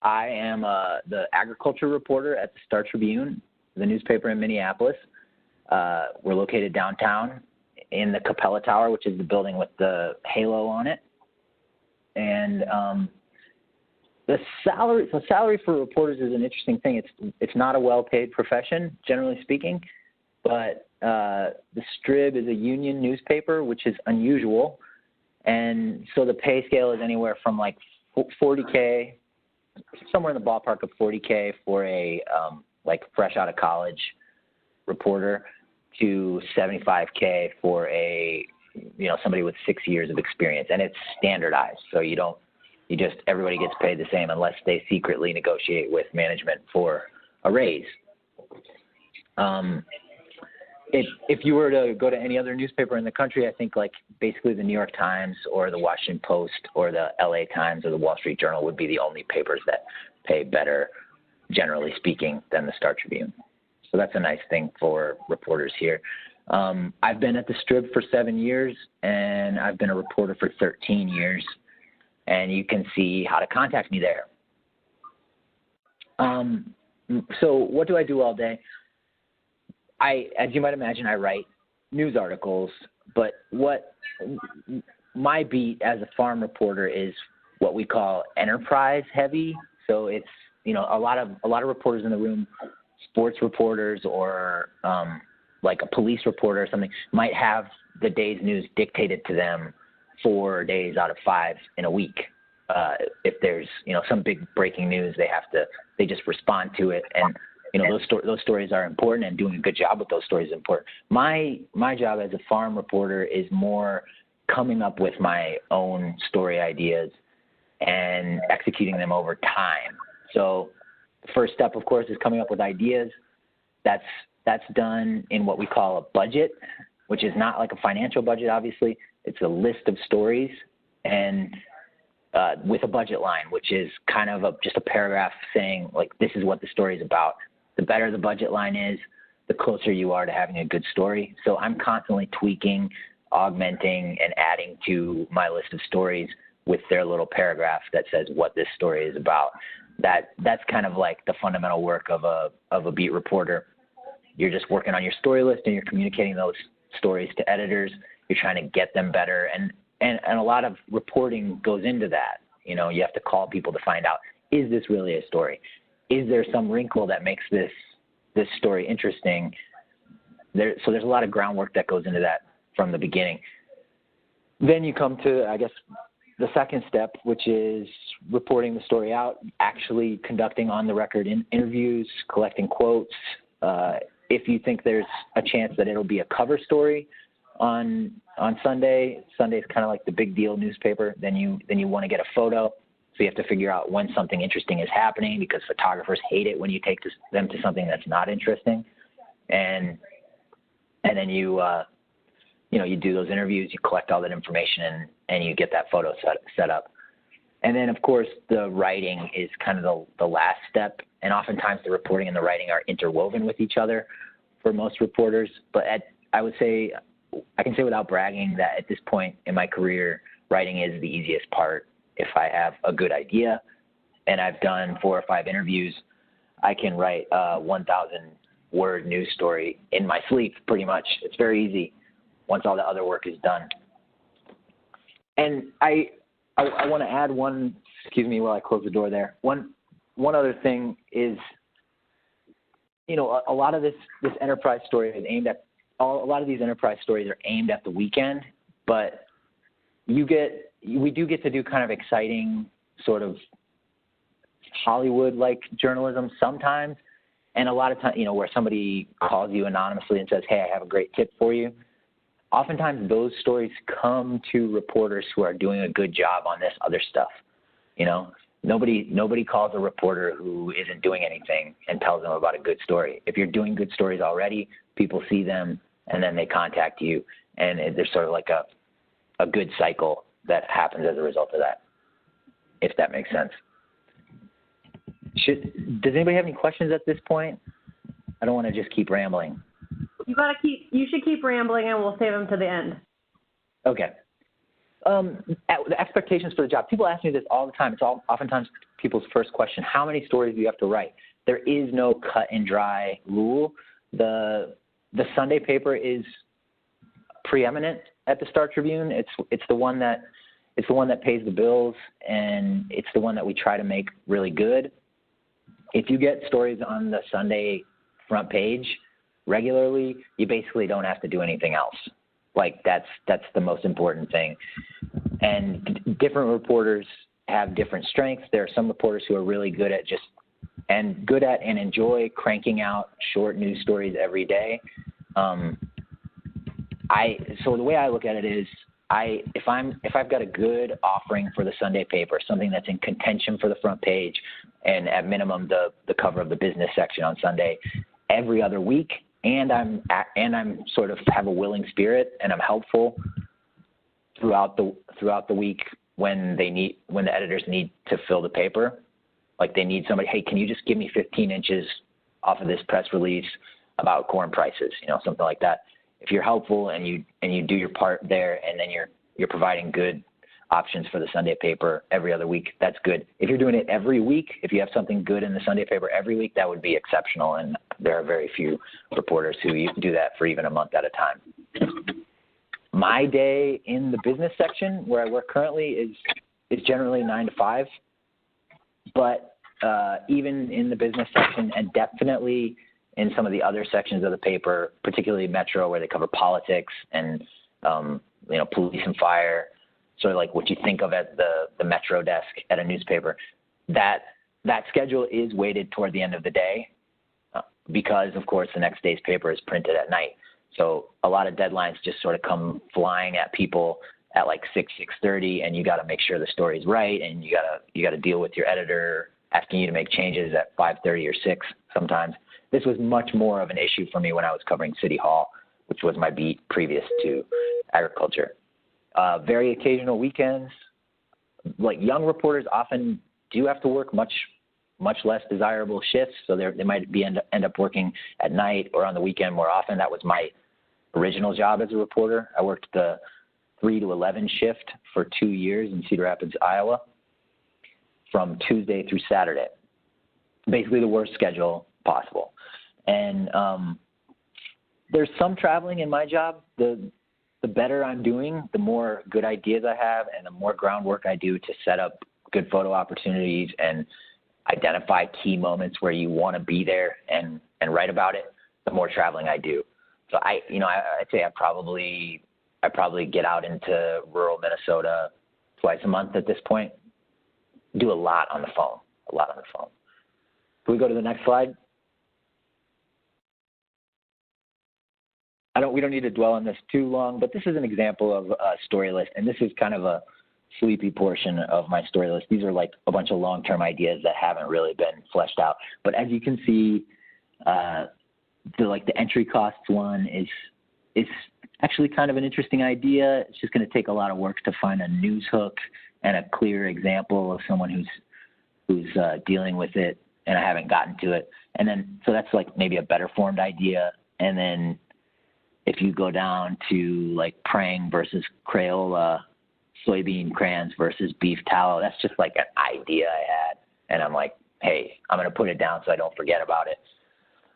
I am the agriculture reporter at the Star Tribune, the newspaper in Minneapolis. We're located downtown in the Capella Tower, which is the building with the halo on it. And the salary for reporters is an interesting thing. It's not a well-paid profession, generally speaking, but the Strib is a union newspaper, which is unusual. And so the pay scale is anywhere from like $40K, somewhere in the ballpark of $40K for a like fresh out of college reporter, to $75K for a, somebody with 6 years of experience. And it's standardized. So everybody gets paid the same unless they secretly negotiate with management for a raise. If you were to go to any other newspaper in the country, I think like basically the New York Times or the Washington Post or the LA Times or the Wall Street Journal would be the only papers that pay better, generally speaking, than the Star Tribune. So that's a nice thing for reporters here. I've been at the Strib for 7 years, and I've been a reporter for 13 years, and you can see how to contact me there. So what do I do all day? As you might imagine, I write news articles, but what my beat as a farm reporter is what we call enterprise heavy. So it's, a lot of reporters in the room, sports reporters or like a police reporter or something, might have the day's news dictated to them 4 days out of 5 in a week. If there's, some big breaking news, they just respond to it. And, those stories are important, and doing a good job with those stories is important. My job as a farm reporter is more coming up with my own story ideas and executing them over time. So the first step, of course, is coming up with ideas. That's done in what we call a budget, which is not like a financial budget, obviously. It's a list of stories, and with a budget line, which is kind of just a paragraph saying, like, this is what the story is about. The better the budget line is, the closer you are to having a good story. So I'm constantly tweaking, augmenting, and adding to my list of stories with their little paragraph that says what this story is about. That's kind of like the fundamental work of a beat reporter. You're just working on your story list, and you're communicating those stories to editors. You're trying to get them better, and a lot of reporting goes into that. You have to call people to find out, is this really a story? Is there some wrinkle that makes this story interesting? So there's a lot of groundwork that goes into that from the beginning. Then you come to, I guess, the second step, which is reporting the story out, actually conducting on-the-record interviews, collecting quotes. If you think there's a chance that it'll be a cover story on Sunday, Sunday's kind of like the big deal newspaper, then you want to get a photo. So you have to figure out when something interesting is happening, because photographers hate it when you take them to something that's not interesting. And then you do those interviews, you collect all that information, and you get that photo set up. And then, of course, the writing is kind of the last step. And oftentimes the reporting and the writing are interwoven with each other for most reporters. But I can say without bragging that at this point in my career, writing is the easiest part. If I have a good idea and I've done 4 or 5 interviews, I can write a 1,000-word news story in my sleep, pretty much. It's very easy once all the other work is done. And I want to add one, excuse me while I close the door there. One other thing is, a lot of this enterprise story is aimed at, a lot of these enterprise stories are aimed at the weekend, but we do get to do kind of exciting sort of Hollywood-like journalism sometimes. And a lot of times, where somebody calls you anonymously and says, hey, I have a great tip for you. Oftentimes those stories come to reporters who are doing a good job on this other stuff. Nobody calls a reporter who isn't doing anything and tells them about a good story. If you're doing good stories already, people see them and then they contact you. And there's sort of like a good cycle that happens as a result of that, if that makes sense. Does anybody have any questions at this point? I don't want to just keep rambling. You should keep rambling, and we'll save them to the end. Okay. The expectations for the job. People ask me this all the time. It's oftentimes people's first question. How many stories do you have to write? There is no cut and dry rule. The Sunday paper is preeminent at the Star Tribune. It's the one that pays the bills, and it's the one that we try to make really good. If you get stories on the Sunday front page regularly, you basically don't have to do anything else. Like that's the most important thing. And different reporters have different strengths. There are some reporters who are really good at and enjoy cranking out short news stories every day. So the way I look at it is, if I've got a good offering for the Sunday paper, something that's in contention for the front page, and at minimum the cover of the business section on Sunday every other week, and I'm sort of have a willing spirit and I'm helpful throughout the week when the editors need to fill the paper, like they need somebody, hey, can you just give me 15 inches off of this press release about corn prices, something like that. If you're helpful and you do your part there, and then you're providing good options for the Sunday paper every other week, that's good. If you're doing it every week, if you have something good in the Sunday paper every week, that would be exceptional. And there are very few reporters who do that for even a month at a time. My day in the business section where I work currently is generally 9 to 5, but even in the business section, and definitely in some of the other sections of the paper, particularly Metro, where they cover politics and police and fire, sort of like what you think of as the Metro desk at a newspaper, that schedule is weighted toward the end of the day because, of course, the next day's paper is printed at night. So a lot of deadlines just sort of come flying at people at like 6:30, and you got to make sure the story's right, and you got to deal with your editor asking you to make changes at 5:30 or 6 sometimes. This was much more of an issue for me when I was covering City Hall, which was my beat previous to agriculture. Very occasional weekends. Like young reporters often do have to work much less desirable shifts, so they might end up working at night or on the weekend more often. That was my original job as a reporter. I worked the 3 to 11 shift for 2 years in Cedar Rapids, Iowa, from Tuesday through Saturday. Basically the worst schedule possible. And there's some traveling in my job. The better I'm doing, the more good ideas I have and the more groundwork I do to set up good photo opportunities and identify key moments where you want to be there and write about it, the more traveling I do. So I'd say I probably get out into rural Minnesota twice a month at this point. Do a lot on the phone. Can we go to the next slide? We don't need to dwell on this too long, but this is an example of a story list, and this is kind of a sleepy portion of my story list. These are like a bunch of long-term ideas that haven't really been fleshed out. But as you can see, the entry costs one is actually kind of an interesting idea. It's just going to take a lot of work to find a news hook and a clear example of someone who's dealing with it, and I haven't gotten to it. And then, so that's like maybe a better formed idea. And then if you go down to like Prang versus Crayola, soybean crayons versus beef tallow, that's just like an idea I had. And I'm like, hey, I'm going to put it down so I don't forget about it.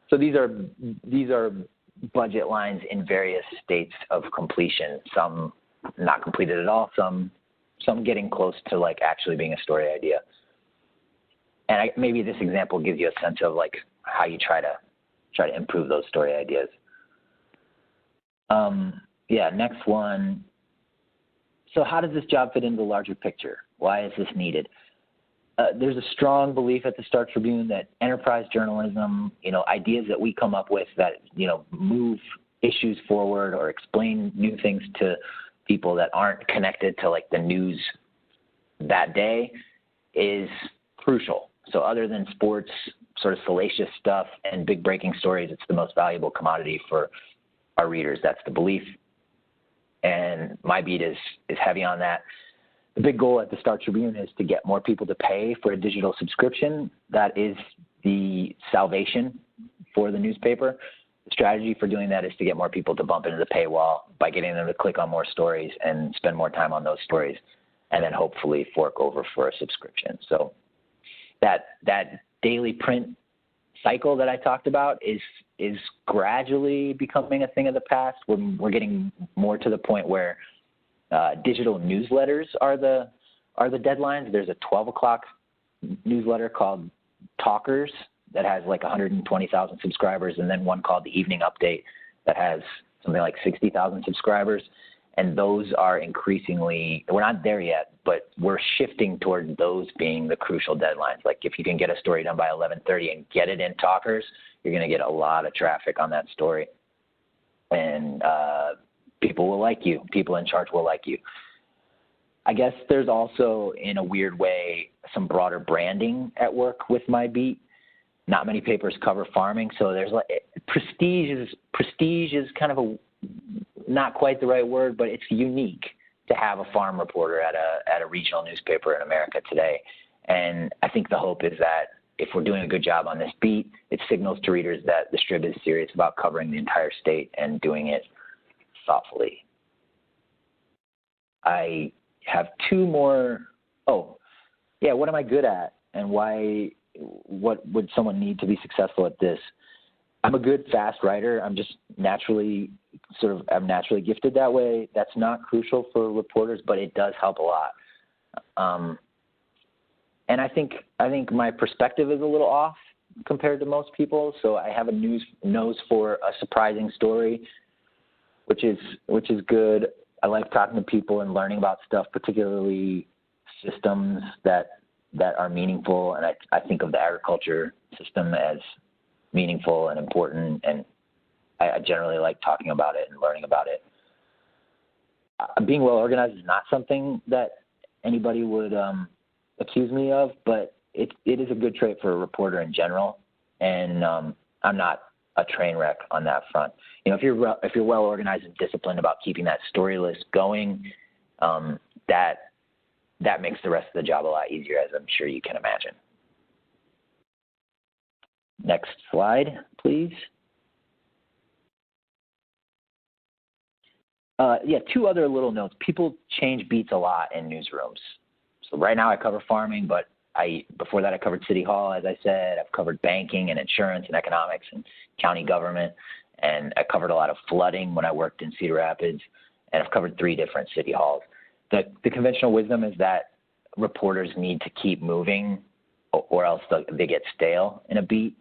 So these are budget lines in various states of completion, some not completed at all, some getting close to like actually being a story idea. And maybe this example gives you a sense of like how you try to improve those story ideas. Next one. So how does this job fit into the larger picture? Why is this needed? There's a strong belief at the Star Tribune that enterprise journalism, ideas that we come up with that, move issues forward or explain new things to people that aren't connected to like the news that day is crucial. So other than sports, sort of salacious stuff and big breaking stories, it's the most valuable commodity for our readers. That's the belief. And my beat is heavy on that. The big goal at the Star Tribune is to get more people to pay for a digital subscription. That is the salvation for the newspaper. The strategy for doing that is to get more people to bump into the paywall by getting them to click on more stories and spend more time on those stories, and then hopefully fork over for a subscription. So that daily print cycle that I talked about is gradually becoming a thing of the past. We're getting more to the point where digital newsletters are the deadlines. There's a 12 o'clock newsletter called Talkers that has like 120,000 subscribers, and then one called The Evening Update that has something like 60,000 subscribers. And those are increasingly, we're not there yet, but we're shifting toward those being the crucial deadlines. Like if you can get a story done by 11:30 and get it in Talkers, you're going to get a lot of traffic on that story. And people will like you. People in charge will like you. I guess there's also, in a weird way, some broader branding at work with my beat. Not many papers cover farming, so there's like prestige is kind of a not quite the right word, but it's unique to have a farm reporter at a regional newspaper in America today. And I think the hope is that if we're doing a good job on this beat, it signals to readers that the Strib is serious about covering the entire state and doing it thoughtfully. I have two more. Oh, yeah, what am I good at, and why? What would someone need to be successful at this? I'm a good, fast writer. I'm naturally gifted that way. That's not crucial for reporters, but it does help a lot. And I think my perspective is a little off compared to most people. So I have a nose for a surprising story, which is good. I like talking to people and learning about stuff, particularly systems that are meaningful. And I think of the agriculture system as meaningful and important, and I generally like talking about it and learning about it. Being well organized is not something that anybody would accuse me of, but it is a good trait for a reporter in general, and I'm not a train wreck on that front. You know, if you're well organized and disciplined about keeping that story list going, that makes the rest of the job a lot easier, as I'm sure you can imagine. Next slide, please. Two other little notes. People change beats a lot in newsrooms. So right now I cover farming, but before that I covered City Hall, as I said. I've covered banking and insurance and economics and county government, and I covered a lot of flooding when I worked in Cedar Rapids, and I've covered 3 different city halls. The conventional wisdom is that reporters need to keep moving or else they get stale in a beat.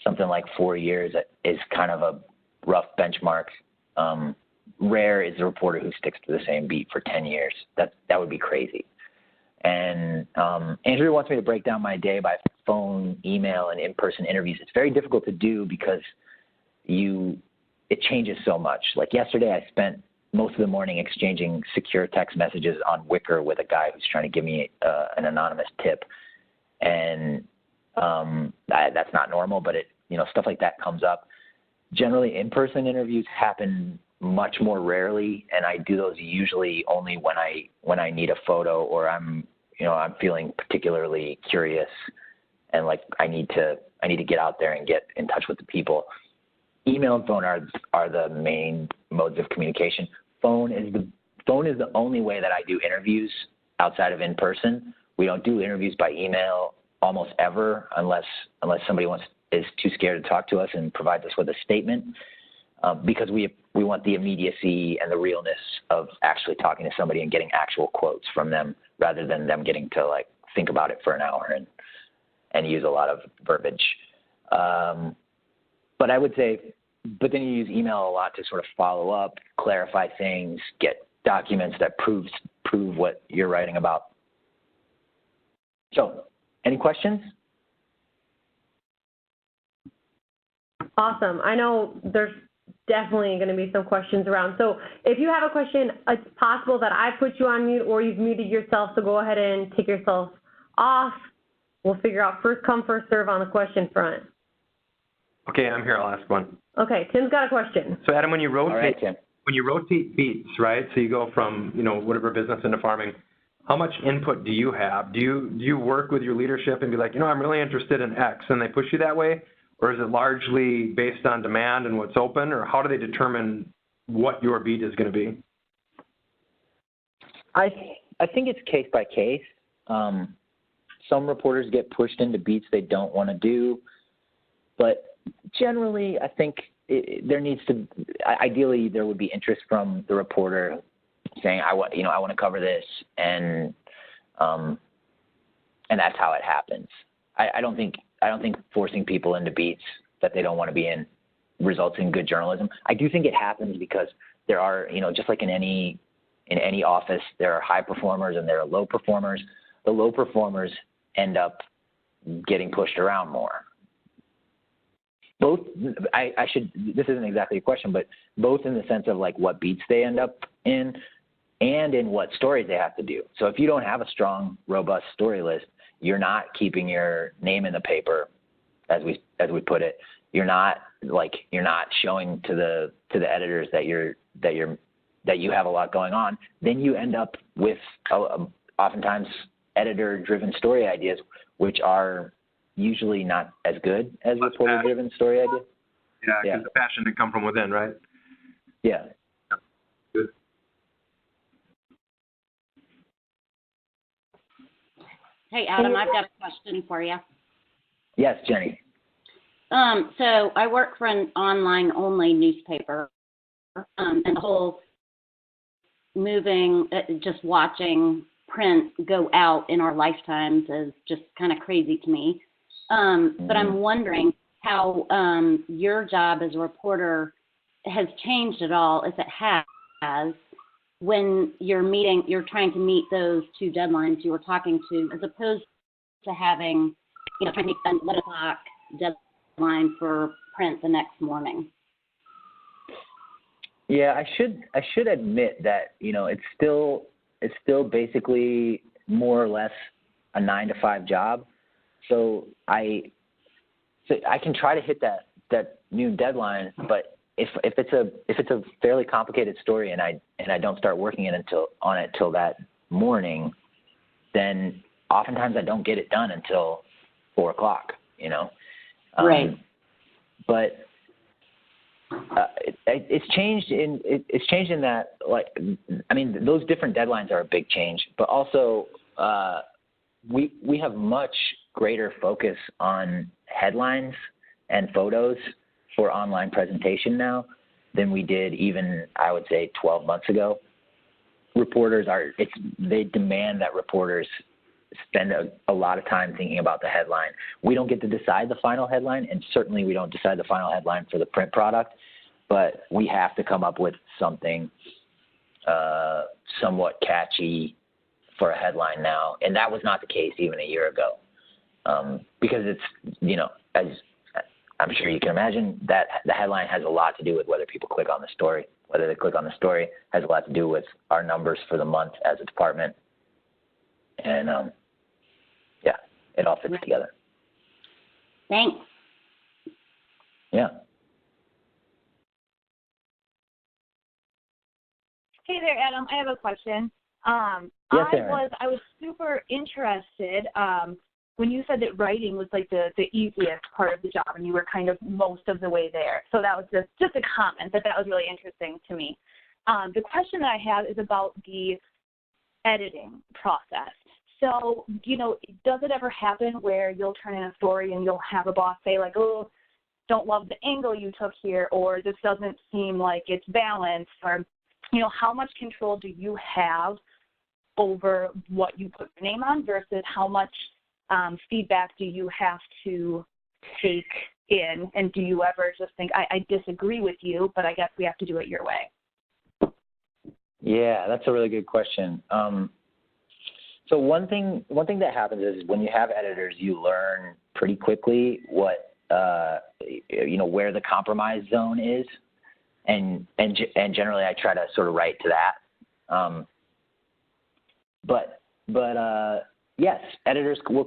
Something like 4 years is kind of a rough benchmark. Rare is the reporter who sticks to the same beat for 10 years. That would be crazy. And Andrew wants me to break down my day by phone, email, and in-person interviews. It's very difficult to do because it changes so much. Like yesterday, I spent most of the morning exchanging secure text messages on Wicker with a guy who's trying to give me an anonymous tip. And that's not normal, but stuff like that comes up. Generally, in-person interviews happen much more rarely, and I do those usually only when I need a photo or I'm feeling particularly curious and like I need to get out there and get in touch with the people. Email and phone are the main modes of communication. Phone is the only way that I do interviews outside of in person. We don't do interviews by email almost ever unless somebody is too scared to talk to us and provides us with a statement, because we want the immediacy and the realness of actually talking to somebody and getting actual quotes from them rather than them getting to like think about it for an hour and use a lot of verbiage. But I would say, but then you use email a lot to sort of follow up, clarify things, get documents that prove what you're writing about. So, any questions? Awesome. I know there's definitely going to be some questions around. So if you have a question, it's possible that I put you on mute or you've muted yourself, so go ahead and take yourself off. We'll figure out first come, first serve on the question front. Okay, I'm here. I'll ask one. Okay, Tim's got a question. So Adam, when you rotate, All right, Tim. when you rotate beats, right? So you go from whatever business into farming. How much input do you have? Do you work with your leadership and be like, I'm really interested in X, and they push you that way, or is it largely based on demand and what's open, or how do they determine what your beat is going to be? I think it's case by case. Some reporters get pushed into beats they don't want to do, but generally, I think ideally there would be interest from the reporter saying, I want to cover this, and that's how it happens. I don't think forcing people into beats that they don't want to be in results in good journalism. I do think it happens because there are, just like in any office, there are high performers and there are low performers. The low performers end up getting pushed around more. Both, this isn't exactly a question, but both in the sense of like what beats they end up in and in what stories they have to do. So if you don't have a strong, robust story list, you're not keeping your name in the paper, as we put it. You're not showing to the editors that you have a lot going on. Then you end up with oftentimes editor-driven story ideas, which are usually not as good as reporter-driven story ideas. Yeah, because the passion didn't come from within, right? Yeah. Good. Hey, Adam, I've got a question for you. Yes, Jenny. So I work for an online-only newspaper, and the whole just watching print go out in our lifetimes is just kind of crazy to me. But I'm wondering how your job as a reporter has changed at all, if it has, when you're trying to meet those two deadlines you were talking to, as opposed to having, trying to meet an 11 o'clock deadline for print the next morning. Yeah, I should admit that, it's still basically more or less a 9-to-5 job. So I can try to hit that noon deadline, but if it's a fairly complicated story and I don't start working on it till that morning, then oftentimes I don't get it done until 4 o'clock. Right. But it's changed in that, like, I mean, those different deadlines are a big change, but also we have much greater focus on headlines and photos for online presentation now than we did even, I would say, 12 months ago. They demand that reporters spend a lot of time thinking about the headline. We don't get to decide the final headline, and certainly we don't decide the final headline for the print product, but we have to come up with something somewhat catchy for a headline now, and that was not the case even a year ago, because it's, as I'm sure you can imagine, that the headline has a lot to do with whether people click on the story. Whether they click on the story has a lot to do with our numbers for the month as a department. And, it all fits together. Thanks. Yeah. Hey there, Adam. I have a question. Yes, Aaron. I was super interested when you said that writing was like the easiest part of the job, and you were kind of most of the way there. So that was just a comment that was really interesting to me. The question that I have is about the editing process. So, does it ever happen where you'll turn in a story and you'll have a boss say like, oh, don't love the angle you took here, or this doesn't seem like it's balanced, or, how much control do you have over what you put your name on versus how much feedback do you have to take in? And do you ever just think, I disagree with you, but I guess we have to do it your way? Yeah, that's a really good question. So one thing that happens is when you have editors, you learn pretty quickly what where the compromise zone is, and generally I try to sort of write to that. But yes, editors will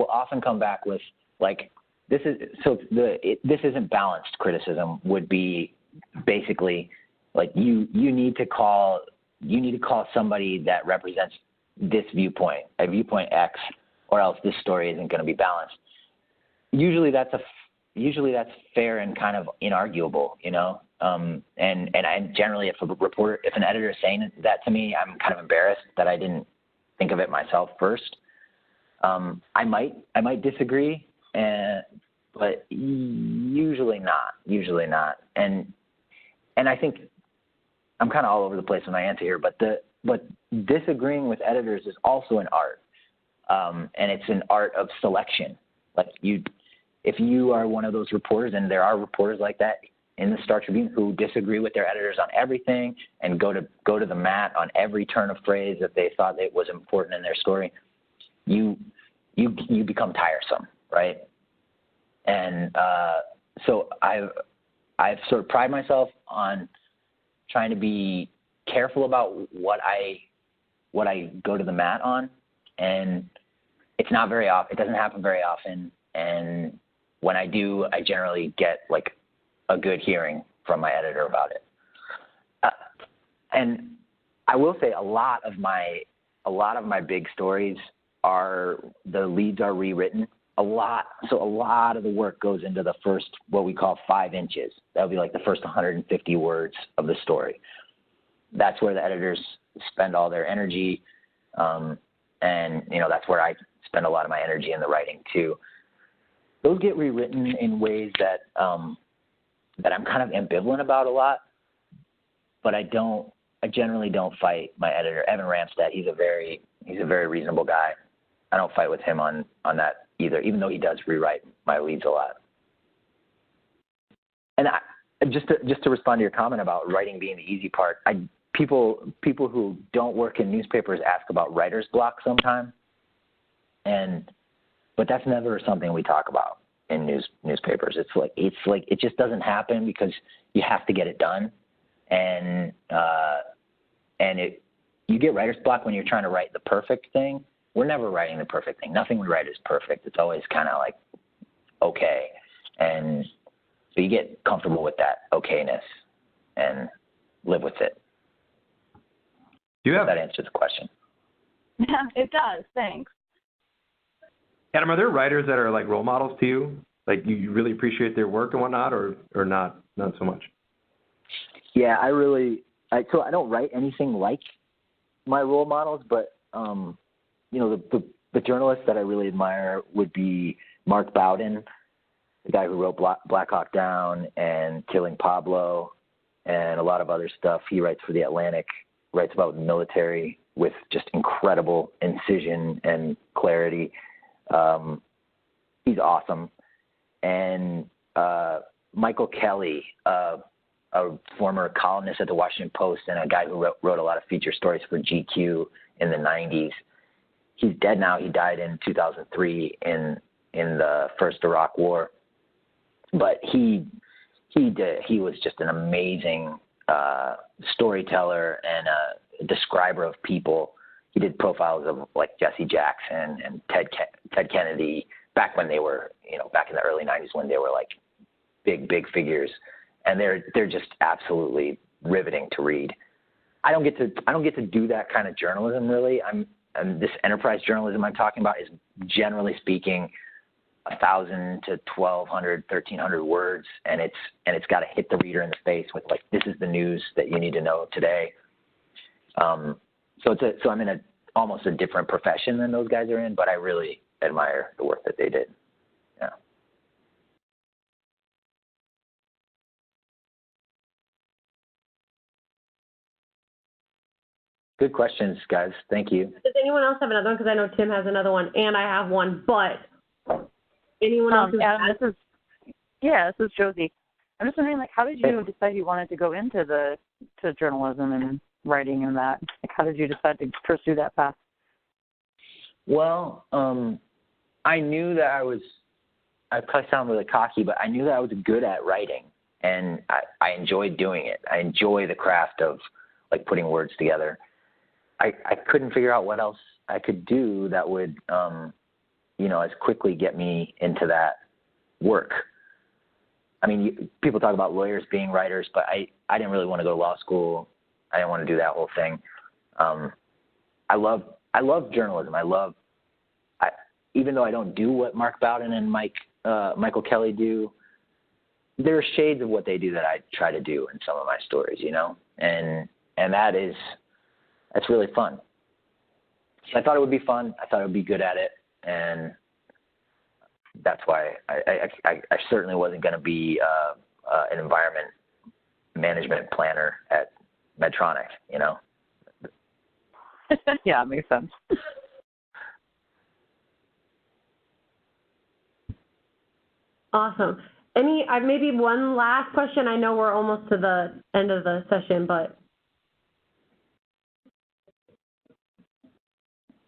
often come back with like, this isn't balanced. Criticism would be basically like you need to call somebody that represents this viewpoint, a viewpoint X, or else this story isn't going to be balanced. Usually that's usually that's fair and kind of inarguable, you know. And I generally, if an editor is saying that to me, I'm kind of embarrassed that I didn't think of it myself first. I might disagree, but usually not. And I think I'm kind of all over the place in my answer here, but disagreeing with editors is also an art, and it's an art of selection. Like if you are one of those reporters, and there are reporters like that in the Star Tribune who disagree with their editors on everything and go to the mat on every turn of phrase that they thought that was important in their story, you become tiresome, right? And so I've sort of pride myself on trying to be careful about what I go to the mat on, and it's not very often. It doesn't happen very often, and when I do, I generally get like a good hearing from my editor about it. And I will say a lot of my big stories the leads are rewritten. So a lot of the work goes into the first, what we call 5 inches. That would be like the first 150 words of the story. That's where the editors spend all their energy. And, you know, that's where I spend a lot of my energy in the writing too. Those get rewritten in ways that I'm kind of ambivalent about a lot, but I generally don't fight my editor, Evan Ramstad. He's a very reasonable guy. I don't fight with him on that either, even though he does rewrite my leads a lot. And just to respond to your comment about writing being the easy part, people who don't work in newspapers ask about writer's block sometimes, but that's never something we talk about in newspapers. It's like it just doesn't happen because you have to get it done, and you get writer's block when you're trying to write the perfect thing. We're never writing the perfect thing. Nothing we write is perfect. It's always kind of like okay, and so you get comfortable with that okayness and live with it. Does that answer the question? Yeah, it does. Thanks. Adam, are there writers that are like role models to you? Like you really appreciate their work and whatnot, or not so much? Yeah, so I don't write anything like my role models, but you know, the journalists that I really admire would be Mark Bowden, the guy who wrote Black Hawk Down and Killing Pablo and a lot of other stuff. He writes for The Atlantic, writes about the military with just incredible incision and clarity. He's awesome. And Michael Kelly, a former columnist at the Washington Post and a guy who wrote a lot of feature stories for GQ in the 90s. He's dead now. He died in 2003 in the first Iraq War. But he was just an amazing storyteller and a describer of people. He did profiles of like Jesse Jackson and Ted Kennedy back when they were, back in the early 90s when they were like big figures, and they're just absolutely riveting to read. I don't get to do that kind of journalism really. This enterprise journalism I'm talking about is generally speaking 1,000 to 1,200, 1,300 words, and it's got to hit the reader in the face with like, this is the news that you need to know today. So I'm in almost a different profession than those guys are in, but I really admire the work that they did. Yeah. Good questions, guys. Thank you. Does anyone else have another one? Because I know Tim has another one, and I have one. But anyone else? Adam, this is Josie. I'm just wondering, like, how did you decide you wanted to go into to journalism and writing and that? Like, how did you decide to pursue that path? Well, I knew that I probably sound really cocky, but I knew that I was good at writing, and I enjoyed doing it. I enjoy the craft of like putting words together. I couldn't figure out what else I could do that would, as quickly get me into that work. I mean, people talk about lawyers being writers, but I didn't really want to go to law school. I didn't want to do that whole thing. I love journalism. Even though I don't do what Mark Bowden and Michael Kelly do, there are shades of what they do that I try to do in some of my stories, you know, and that's really fun. So I thought it would be fun. I thought I would be good at it, and that's why I certainly wasn't going to be an environment management planner at Medtronic, you know. Yeah, it makes sense. Awesome. Maybe one last question. I know we're almost to the end of the session, but.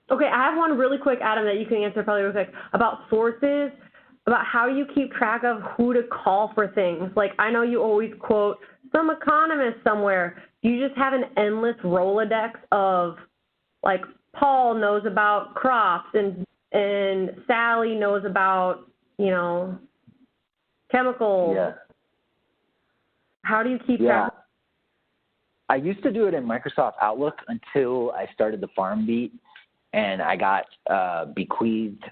Okay, I have one really quick, Adam, that you can answer probably real quick, about sources, about how you keep track of who to call for things. Like, I know you always quote some economist somewhere. You just have an endless Rolodex of, like, Paul knows about crops and Sally knows about, you know, chemicals. Yeah. How do you keep track? I used to do it in Microsoft Outlook until I started the Farm Beat, and I got bequeathed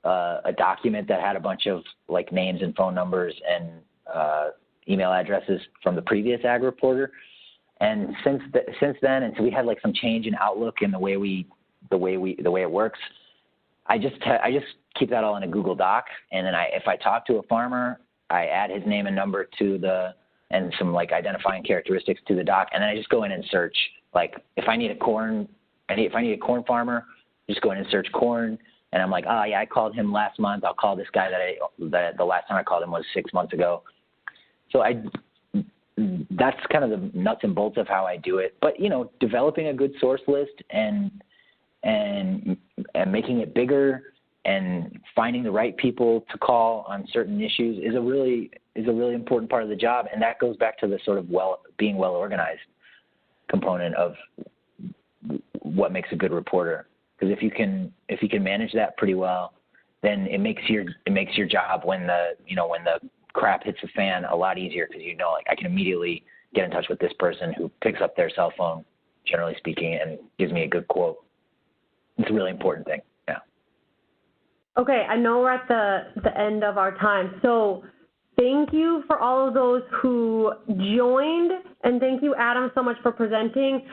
a document that had a bunch of like names and phone numbers and email addresses from the previous ag reporter. And since then, and so we had like some change in Outlook in the way it works. I just keep that all in a Google Doc, and then if I talk to a farmer, I add his name and number and some like identifying characteristics to the doc, and then I just go in and search. Like if I need a corn farmer, just go in and search corn, and I'm like, oh yeah, I called him last month. I'll call this guy that the last time I called him was 6 months ago. So that's kind of the nuts and bolts of how I do it. But you know, developing a good source list and making it bigger and finding the right people to call on certain issues is a really important part of the job, and that goes back to the sort of being well organized component of what makes a good reporter. Because if you can manage that pretty well, then it makes your job when the crap hits the fan a lot easier, because you know, like, I can immediately get in touch with this person who picks up their cell phone, generally speaking, and gives me a good quote. It's a really important thing. Yeah. Okay, I know we're at the end of our time. So thank you for all of those who joined, and thank you, Adam, so much for presenting.